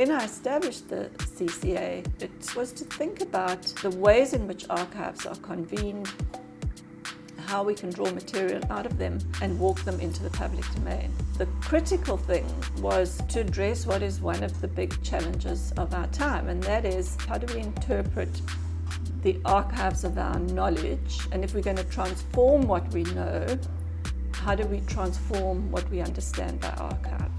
when I established the CCA, it was to think about the ways in which archives are convened, how we can draw material out of them and walk them into the public domain. The critical thing was to address what is one of the big challenges of our time, and that is, how do we interpret the archives of our knowledge? And if we're going to transform what we know, how do we transform what we understand by archive?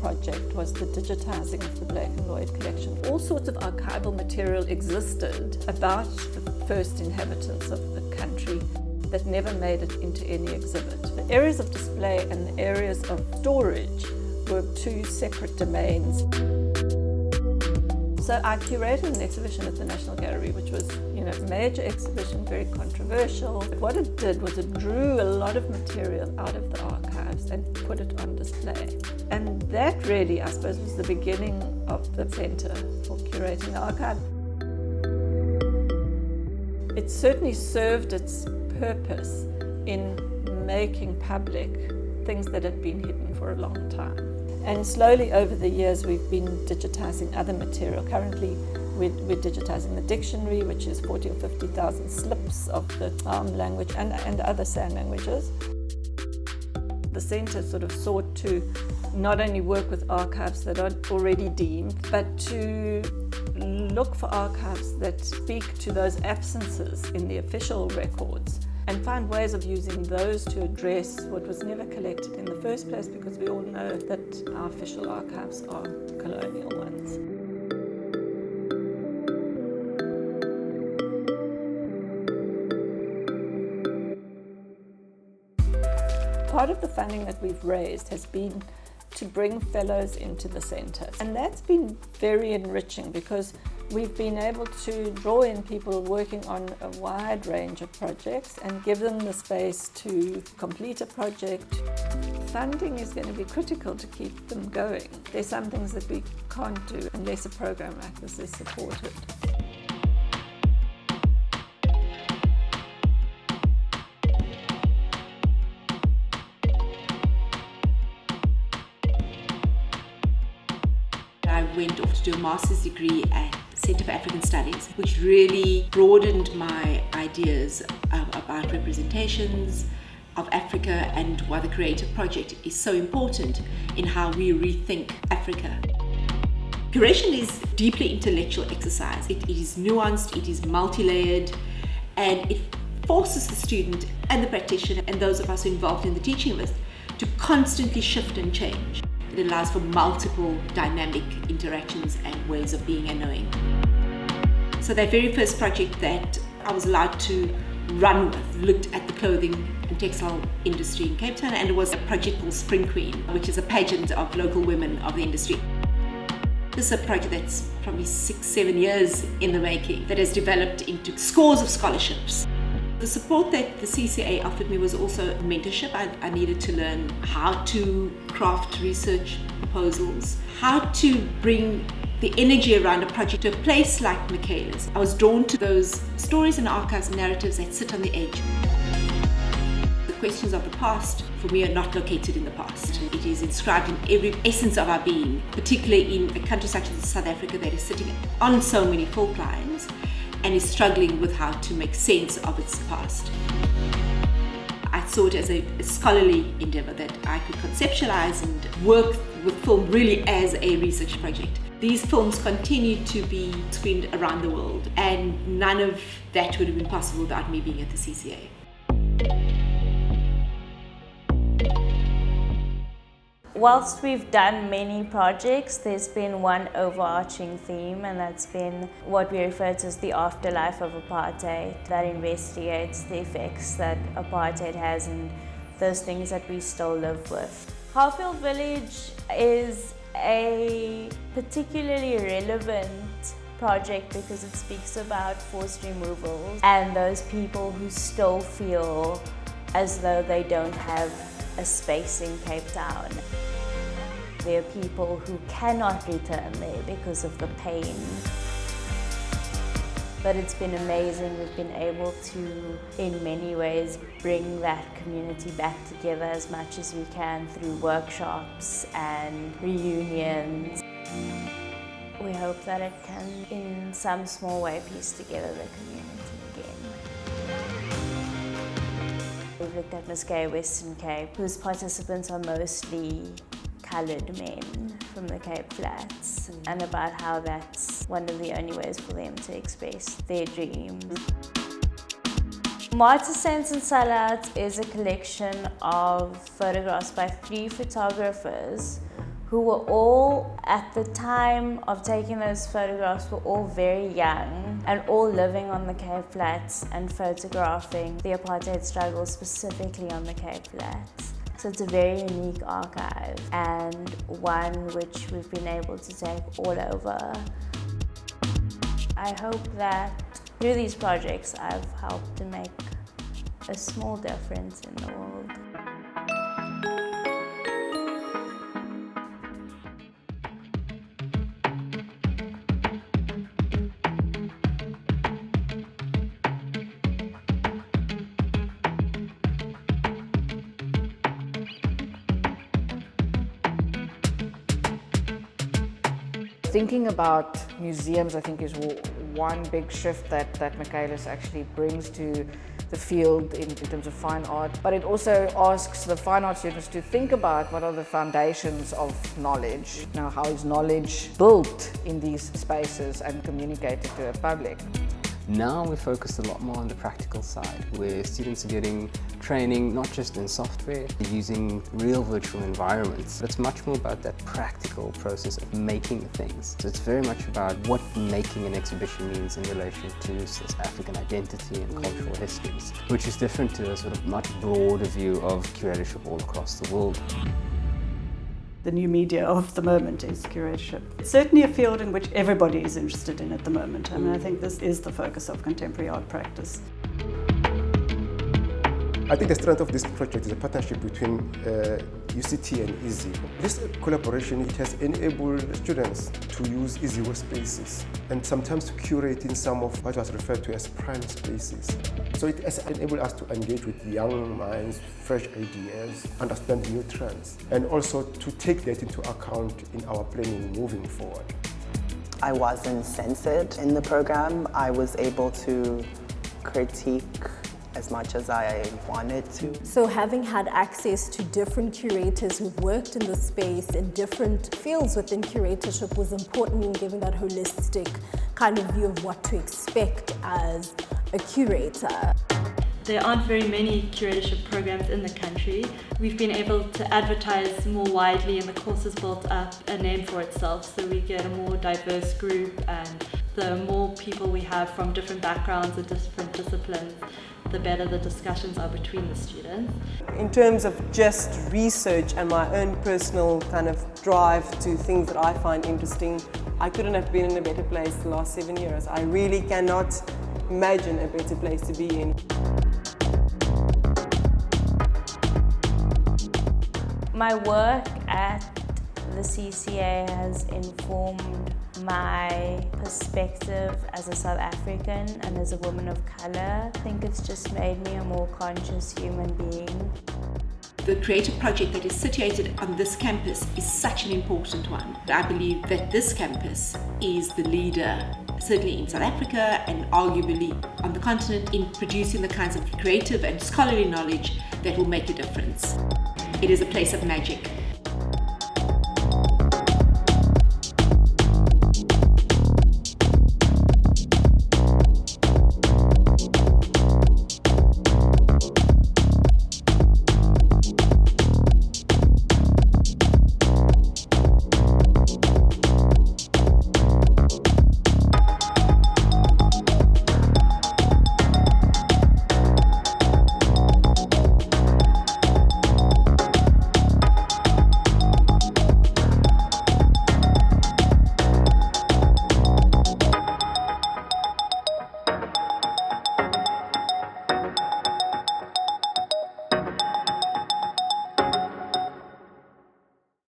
Project was the digitizing of the Blake and Lloyd collection. All sorts of archival material existed about the first inhabitants of the country that never made it into any exhibit. The areas of display and the areas of storage were two separate domains. So I curated an exhibition at the National Gallery, which was, a major exhibition, very controversial. What it did was it drew a lot of material out of the archives and put it on display. And that really, I suppose, was the beginning of the Centre for Curating the Archive. It certainly served its purpose in making public things that had been hidden for a long time. And slowly over the years we've been digitizing other material. Currently we're digitizing the dictionary, which is 40 or 50,000 slips of the Arm language and other sign languages. The Centre sort of sought to not only work with archives that are already deemed, but to look for archives that speak to those absences in the official records and find ways of using those to address what was never collected in the first place, because we all know that our official archives are colonial ones. Part of the funding that we've raised has been to bring fellows into the centre, and that's been very enriching because we've been able to draw in people working on a wide range of projects and give them the space to complete a project. Funding is going to be critical to keep them going. There's some things that we can't do unless a program like this is supported. I went off to do a master's degree at Centre for African Studies, which really broadened my ideas about representations of Africa and why the creative project is so important in how we rethink Africa. Curation is deeply intellectual exercise. It is nuanced, it is multi-layered, and it forces the student and the practitioner and those of us involved in the teaching of it to constantly shift and change. It allows for multiple dynamic interactions and ways of being and knowing. So that very first project that I was allowed to run with looked at the clothing and textile industry in Cape Town, and it was a project called Spring Queen, which is a pageant of local women of the industry. This is a project that's probably 6-7 years in the making that has developed into scores of scholarships. The support that the CCA offered me was also mentorship. I needed to learn how to craft research proposals, how to bring the energy around a project to a place like Michaela's. I was drawn to those stories and archives and narratives that sit on the edge. The questions of the past, for me, are not located in the past. It is inscribed in every essence of our being, particularly in a country such as South Africa that is sitting on so many fault lines and is struggling with how to make sense of its past. I saw it as a scholarly endeavour that I could conceptualize and work with film really as a research project. These films continue to be screened around the world, and none of that would have been possible without me being at the CCA. Whilst we've done many projects, there's been one overarching theme, and that's been what we refer to as the afterlife of apartheid, that investigates the effects that apartheid has and those things that we still live with. Harfield Village is a particularly relevant project because it speaks about forced removals and those people who still feel as though they don't have a space in Cape Town. There are people who cannot return there because of the pain. But it's been amazing. We've been able to, in many ways, bring that community back together as much as we can through workshops and reunions. We hope that it can, in some small way, piece together the community again. We've looked at CCA Western Cape, whose participants are mostly coloured men from the Cape Flats, and about how that's one of the only ways for them to express their dreams. Martyr Saints and Sellouts is a collection of photographs by 3 photographers who were all, at the time of taking those photographs, were all very young and all living on the Cape Flats and photographing the apartheid struggle specifically on the Cape Flats. So it's a very unique archive and one which we've been able to take all over. I hope that through these projects I've helped to make a small difference in the world. Thinking about museums, I think, is one big shift that Michaelis actually brings to the field in terms of fine art. But it also asks the fine art students to think about what are the foundations of knowledge. Now, how is knowledge built in these spaces and communicated to the public? Now we're focused a lot more on the practical side, where students are getting training not just in software, using real virtual environments. But it's much more about that practical process of making things. So it's very much about what making an exhibition means in relation to South African identity and cultural histories, which is different to a sort of much broader view of curatorship all across the world. The new media of the moment is curatorship. It's certainly a field in which everybody is interested in at the moment. I mean, I think this is the focus of contemporary art practice. I think the strength of this project is a partnership between UCT and EASY. This collaboration, it has enabled students to use EASY workspaces and sometimes to curate in some of what was referred to as prime spaces. So it has enabled us to engage with young minds, fresh ideas, understand new trends, and also to take that into account in our planning moving forward. I wasn't censored in the program. I was able to critique as much as I wanted to. So having had access to different curators who've worked in the space in different fields within curatorship was important in giving that holistic kind of view of what to expect as a curator. There aren't very many curatorship programs in the country. We've been able to advertise more widely and the course has built up a name for itself, so we get a more diverse group, and the more people we have from different backgrounds and different disciplines, the better the discussions are between the students. In terms of just research and my own personal kind of drive to things that I find interesting, I couldn't have been in a better place the last 7 years. I really cannot imagine a better place to be in. My work at the CCA has informed my perspective as a South African and as a woman of colour. I think it's just made me a more conscious human being. The creative project that is situated on this campus is such an important one. I believe that this campus is the leader, certainly in South Africa and arguably on the continent, in producing the kinds of creative and scholarly knowledge that will make a difference. It is a place of magic.